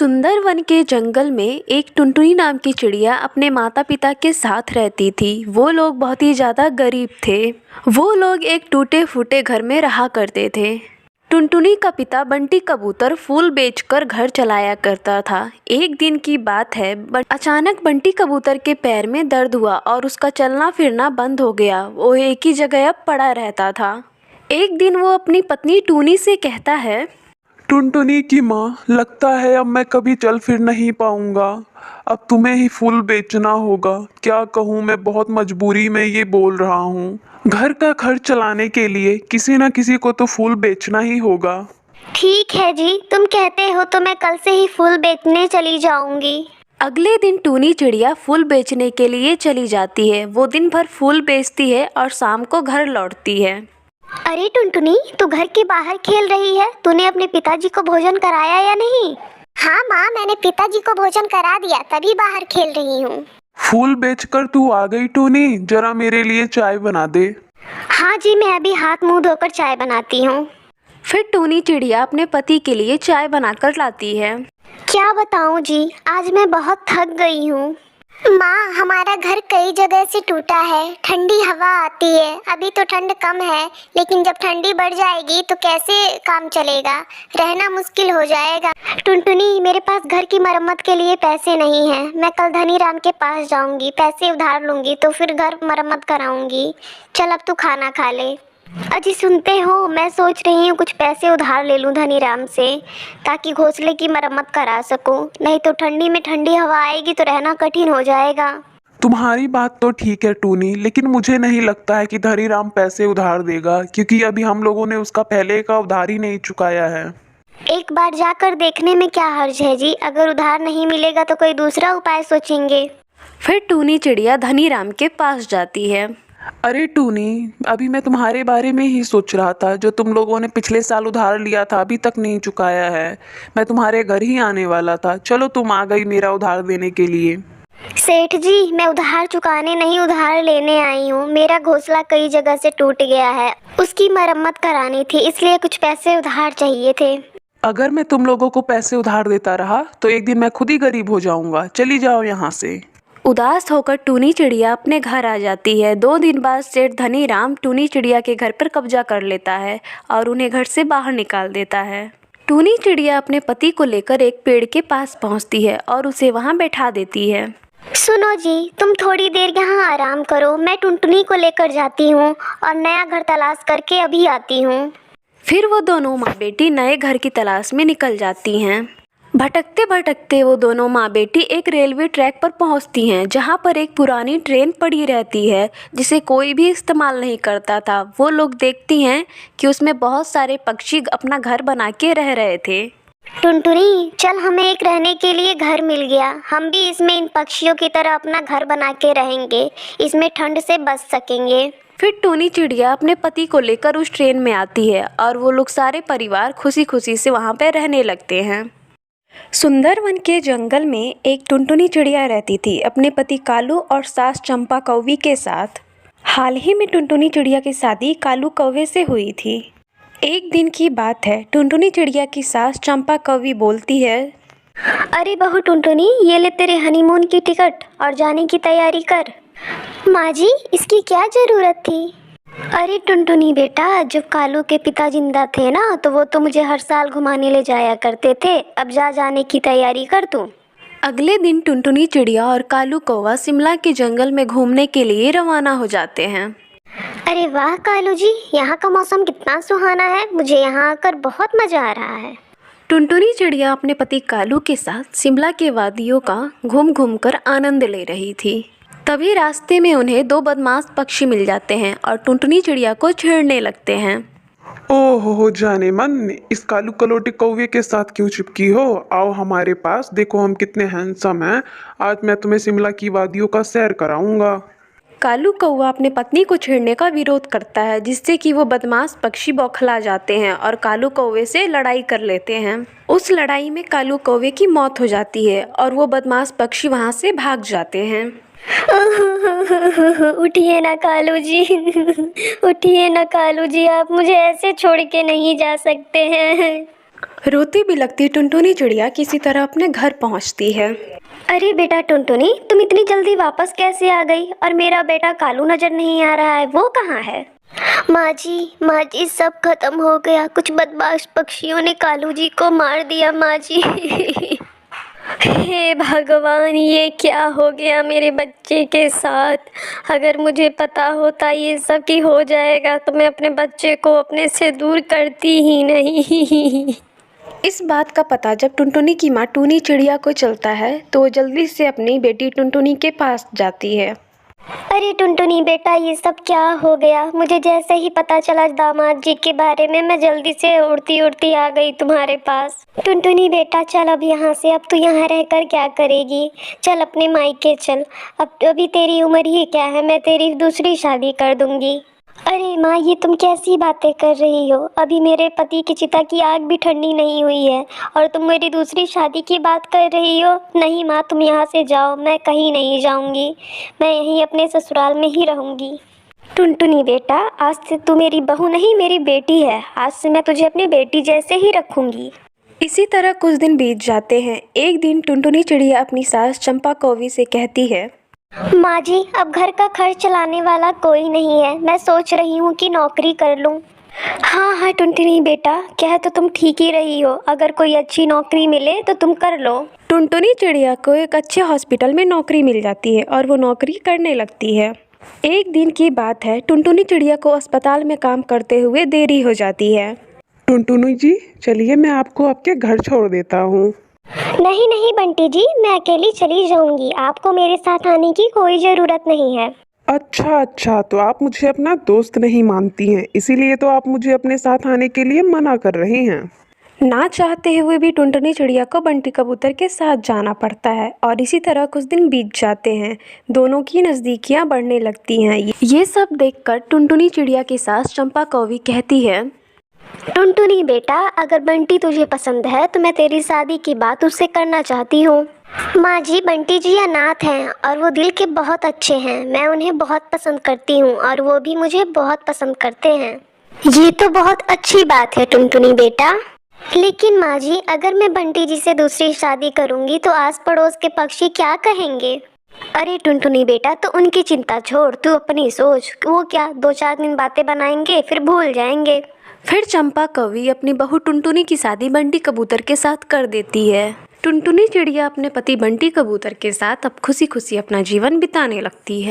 सुंदर वन के जंगल में एक टुनटुनी नाम की चिड़िया अपने माता पिता के साथ रहती थी। वो लोग बहुत ही ज़्यादा गरीब थे। वो लोग एक टूटे फूटे घर में रहा करते थे। टुनटुनी का पिता बंटी कबूतर फूल बेचकर घर चलाया करता था। एक दिन की बात है, अचानक बंटी कबूतर के पैर में दर्द हुआ और उसका चलना फिरना बंद हो गया। वो एक ही जगह अब पड़ा रहता था। एक दिन वो अपनी पत्नी टूनी से कहता है, टुनटुनी की माँ, लगता है अब मैं कभी चल फिर नहीं पाऊंगा। अब तुम्हें ही फूल बेचना होगा। क्या कहूँ, मैं बहुत मजबूरी में ये बोल रहा हूँ। घर का खर्च चलाने के लिए किसी न किसी को तो फूल बेचना ही होगा। ठीक है जी, तुम कहते हो तो मैं कल से ही फूल बेचने चली जाऊंगी। अगले दिन टूनी चिड़िया फूल बेचने के लिए चली जाती है। वो दिन भर फूल बेचती है और शाम को घर लौटती है। अरे टुनटुनी, तू घर के बाहर खेल रही है। तूने अपने पिताजी को भोजन कराया या नहीं? हाँ माँ, मैंने पिताजी को भोजन करा दिया, तभी बाहर खेल रही हूँ। फूल बेचकर तू आ गई टूनी, जरा मेरे लिए चाय बना दे। हाँ जी, मैं अभी हाथ मुंह धोकर चाय बनाती हूँ। फिर टूनी चिड़िया अपने पति के लिए चाय बनाकर लाती है। क्या बताऊँ जी, आज मैं बहुत थक गई हूँ। माँ, हमारा घर कई जगह से टूटा है। ठंडी हवा आती है। अभी तो ठंड कम है, लेकिन जब ठंडी बढ़ जाएगी तो कैसे काम चलेगा? रहना मुश्किल हो जाएगा। टुनटुनी, मेरे पास घर की मरम्मत के लिए पैसे नहीं हैं। मैं कल धनीराम के पास जाऊंगी, पैसे उधार लूंगी, तो फिर घर मरम्मत कराऊंगी। चल अब तू खाना खा ले। अजी सुनते हो, मैं सोच रही हूँ कुछ पैसे उधार ले लूँ धनीराम से, ताकि घोंसले की मरम्मत करा सकूँ। नहीं तो ठंडी में ठंडी हवा आएगी तो रहना कठिन हो जाएगा। तुम्हारी बात तो ठीक है टूनी, लेकिन मुझे नहीं लगता है कि धनीराम पैसे उधार देगा, क्योंकि अभी हम लोगों ने उसका पहले का उधार ही नहीं चुकाया है। एक बार जाकर देखने में क्या हर्ज है जी। अगर उधार नहीं मिलेगा तो कोई दूसरा उपाय सोचेंगे। फिर टूनी चिड़िया धनीराम के पास जाती है। अरे टूनी, अभी मैं तुम्हारे बारे में ही सोच रहा था। जो तुम लोगों ने पिछले साल उधार लिया था अभी तक नहीं चुकाया है। मैं तुम्हारे घर ही आने वाला था। चलो, तुम आ गई मेरा उधार देने के लिए। सेठ जी, मैं उधार चुकाने नहीं, उधार लेने आई हूँ। मेरा घोंसला कई जगह से टूट गया है, उसकी मरम्मत करानी थी, इसलिए कुछ पैसे उधार चाहिए थे। अगर मैं तुम लोगों को पैसे उधार देता रहा तो एक दिन मैं खुद ही गरीब हो जाऊंगा। चली जाओ यहाँ से। उदास होकर टूनी चिड़िया अपने घर आ जाती है। 2 दिन बाद सेठ धनीराम टूनी चिड़िया के घर पर कब्जा कर लेता है और उन्हें घर से बाहर निकाल देता है। टूनी चिड़िया अपने पति को लेकर एक पेड़ के पास पहुंचती है और उसे वहां बैठा देती है। सुनो जी, तुम थोड़ी देर यहाँ आराम करो। मैं टुनटुनी को लेकर जाती हूँ और नया घर तलाश करके अभी आती हूँ। फिर वो दोनों माँ बेटी नए घर की तलाश में निकल जाती हैं। भटकते भटकते वो दोनों माँ बेटी एक रेलवे ट्रैक पर पहुंचती हैं, जहां पर एक पुरानी ट्रेन पड़ी रहती है जिसे कोई भी इस्तेमाल नहीं करता था। वो लोग देखती हैं कि उसमें बहुत सारे पक्षी अपना घर बना के रह रहे थे। टुनटुनी, चल, हमें एक रहने के लिए घर मिल गया। हम भी इसमें इन पक्षियों की तरह अपना घर बना के रहेंगे, इसमें ठंड से बच सकेंगे। फिर टूनी चिड़िया अपने पति को लेकर उस ट्रेन में आती है और वो लोग सारे परिवार खुशी खुशी से वहाँ पर रहने लगते हैं। सुंदरवन के जंगल में एक टुनटुनी चिड़िया रहती थी अपने पति कालू और सास चंपा कौवी के साथ। हाल ही में टुनटुनी चिड़िया की शादी कालू कौवे से हुई थी। एक दिन की बात है, टुनटुनी चिड़िया की सास चंपा कौवी बोलती है, अरे बहू टुनटुनी, ये ले तेरे हनीमून की टिकट और जाने की तैयारी कर। माँ जी, इसकी क्या ज़रूरत थी? अरे टुनटुनी बेटा, जब कालू के पिता जिंदा थे ना, तो वो तो मुझे हर साल घुमाने ले जाया करते थे। अब जाने की तैयारी कर तू। अगले दिन टुनटुनी चिड़िया और कालू कौवा शिमला के जंगल में घूमने के लिए रवाना हो जाते हैं। अरे वाह कालू जी, यहाँ का मौसम कितना सुहाना है। मुझे यहाँ आकर बहुत मज़ा आ रहा है। टुनटुनी चिड़िया अपने पति कालू के साथ शिमला के वादियों का घूम घूम कर आनंद ले रही थी। तभी रास्ते में उन्हें 2 बदमाश पक्षी मिल जाते हैं और टुनटुनी चिड़िया को छेड़ने लगते हैं। ओहो जाने मन, इस कालू कलोटी कौवे के साथ क्यों चिपकी हो? आओ हमारे पास, देखो हम कितने हैंडसम हैं। आज मैं तुम्हें शिमला की वादियों का सैर कराऊंगा। कालू कौवा अपने पत्नी को छेड़ने का विरोध करता है, जिससे कि वो बदमाश पक्षी बौखला जाते हैं और कालू कौवे से लड़ाई कर लेते हैं। उस लड़ाई में कालू कौवे की मौत हो जाती है और वो बदमाश पक्षी वहाँ से भाग जाते हैं। उठिए ना कालू जी, उठिए ना कालू जी, आप मुझे ऐसे छोड़ के नहीं जा सकते हैं। रोती बिलखती टुनटुनी चिड़िया किसी तरह अपने घर पहुंचती है। अरे बेटा टुनटुनी, तुम इतनी जल्दी वापस कैसे आ गई? और मेरा बेटा कालू नजर नहीं आ रहा है, वो कहाँ है? माँ जी सब खत्म हो गया। कुछ बदमाश पक्षियों ने कालू जी को मार दिया माँ जी। हे भगवान, ये क्या हो गया मेरे बच्चे के साथ? अगर मुझे पता होता ये सब कि हो जाएगा तो मैं अपने बच्चे को अपने से दूर करती ही नहीं। इस बात का पता जब टुनटुनी की माँ टूनी चिड़िया को चलता है तो वो जल्दी से अपनी बेटी टुनटुनी के पास जाती है। अरे टुनटुनी बेटा, ये सब क्या हो गया? मुझे जैसे ही पता चला दामाद जी के बारे में, मैं जल्दी से उड़ती उड़ती आ गई तुम्हारे पास। टुनटुनी बेटा चल अब यहाँ से, अब तू यहाँ रहकर क्या करेगी? चल अपने मायके चल। अब अभी तेरी उम्र ही क्या है, मैं तेरी दूसरी शादी कर दूंगी। अरे माँ, ये तुम कैसी बातें कर रही हो? अभी मेरे पति की चिता की आग भी ठंडी नहीं हुई है और तुम मेरी दूसरी शादी की बात कर रही हो? नहीं माँ, तुम यहाँ से जाओ, मैं कहीं नहीं जाऊँगी। मैं यहीं अपने ससुराल में ही रहूँगी। टुनटुनी बेटा, आज से तू मेरी बहू नहीं, मेरी बेटी है। आज से मैं तुझे अपनी बेटी जैसे ही रखूँगी। इसी तरह कुछ दिन बीत जाते हैं। एक दिन टुनटुनी चिड़िया अपनी सास चंपा कौवी से कहती है, माँ जी, अब घर का खर्च चलाने वाला कोई नहीं है। मैं सोच रही हूँ कि नौकरी कर लूँ। हाँ टुनटुनी बेटा, कह तो तुम ठीक ही रही हो। अगर कोई अच्छी नौकरी मिले तो तुम कर लो। टुनटुनी चिड़िया को एक अच्छे हॉस्पिटल में नौकरी मिल जाती है और वो नौकरी करने लगती है। एक दिन की बात है, टुनटुनी चिड़िया को अस्पताल में काम करते हुए देरी हो जाती है। टुनटुनी जी, चलिए मैं आपको आपके घर छोड़ देता हूँ। नहीं बंटी जी, मैं अकेली चली जाऊंगी। आपको मेरे साथ आने की कोई ज़रूरत नहीं है। अच्छा, तो आप मुझे अपना दोस्त नहीं मानती हैं, इसीलिए तो आप मुझे अपने साथ आने के लिए मना कर रहे हैं। ना चाहते हुए भी टुनटुनी चिड़िया को बंटी कबूतर के साथ जाना पड़ता है और इसी तरह कुछ दिन बीत जाते हैं। दोनों की नज़दीकियाँ बढ़ने लगती हैं। ये सब देखकर टुनटुनी चिड़िया की सास चंपा कौवी कहती है, टुनटुनी बेटा, अगर बंटी तुझे पसंद है तो मैं तेरी शादी की बात उससे करना चाहती हूँ। माँ जी, बंटी जी अनाथ हैं और वो दिल के बहुत अच्छे हैं। मैं उन्हें बहुत पसंद करती हूँ और वो भी मुझे बहुत पसंद करते हैं। ये तो बहुत अच्छी बात है टुनटुनी बेटा। लेकिन माँ जी, अगर मैं बंटी जी से दूसरी शादी करूँगी तो आस पड़ोस के पक्षी क्या कहेंगे? अरे टुनटुनी बेटा, तो उनकी चिंता छोड़, तू अपनी सोच। वो क्या 2-4 दिन बातें बनाएंगे फिर भूल जाएंगे। फिर चंपा कौवी अपनी बहू टुनटुनी की शादी बंटी कबूतर के साथ कर देती है। टुनटुनी चिड़िया अपने पति बंटी कबूतर के साथ अब खुशी खुशी अपना जीवन बिताने लगती है।